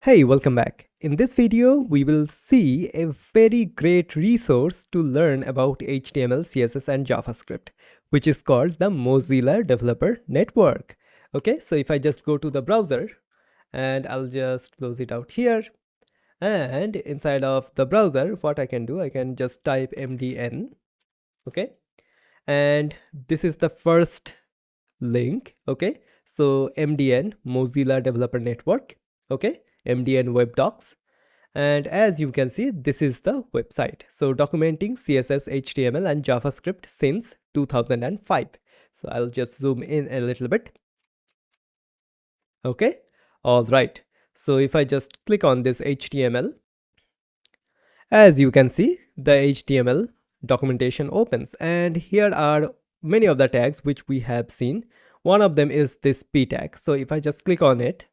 Hey, welcome back. In this video, we will see a very great resource to learn about HTML, CSS, and JavaScript, which is called the Mozilla Developer Network. Okay, so if I just go to the browser and I'll just close it out here. And inside of the browser, what I can do, I can just type MDN. Okay, and this is the first link. Okay, so MDN, Mozilla Developer Network. Okay, MDN Web Docs. And as you can see, this is the website. So documenting CSS, HTML, and JavaScript since 2005. So I'll just zoom in a little bit. Okay, all right. So if I just click on this HTML, as you can see, the HTML documentation opens, and here are many of the tags which we have seen. One of them is this p tag. So if I just click on it,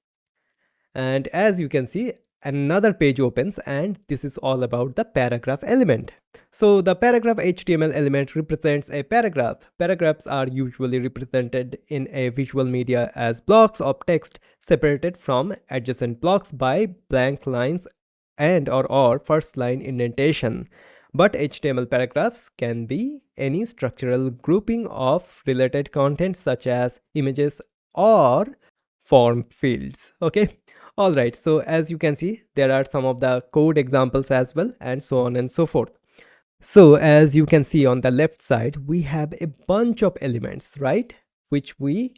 and as you can see, another page opens, and this is all about the paragraph element. So the paragraph HTML element represents a paragraph. Paragraphs are usually represented in a visual media as blocks of text separated from adjacent blocks by blank lines and or first line indentation. But HTML paragraphs can be any structural grouping of related content such as images or form fields. Okay, all right. So as you can see, there are some of the code examples as well, and so on and so forth. So as you can see on the left side, we have a bunch of elements, right, which we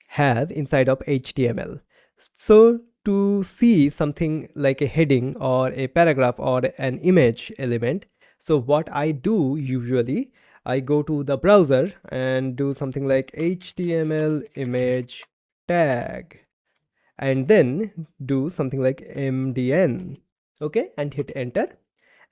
have inside of HTML. So to see something like a heading or a paragraph or an image element, so what I do usually, I go to the browser and do something like HTML image tag, and then do something like MDN. Okay, and hit enter.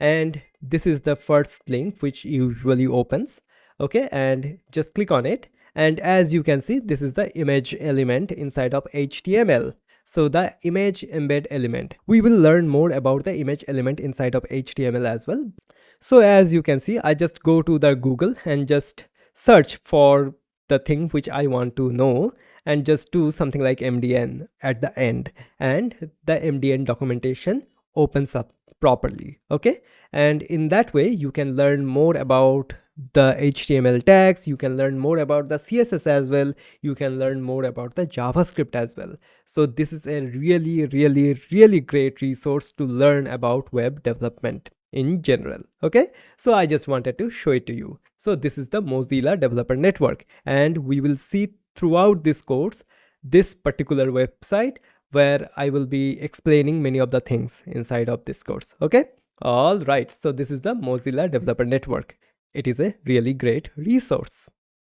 And this is the first link which usually opens. Okay, and just click on it. And as you can see, this is the image element inside of HTML. So the image embed element. We will learn more about the image element inside of HTML as well. So as you can see, I just go to the Google and just search for the thing which I want to know, and just do something like MDN at the end, and the MDN documentation opens up properly. Okay, and in that way you can learn more about the HTML tags, you can learn more about the CSS as well, you can learn more about the JavaScript as well. So this is a really great resource to learn about web development in general. Okay, so I just wanted to show it to you. So this is the Mozilla Developer Network, and we will see throughout this course this particular website where I will be explaining many of the things inside of this course. Okay, all right. So this is the Mozilla Developer Network. It is a really great resource.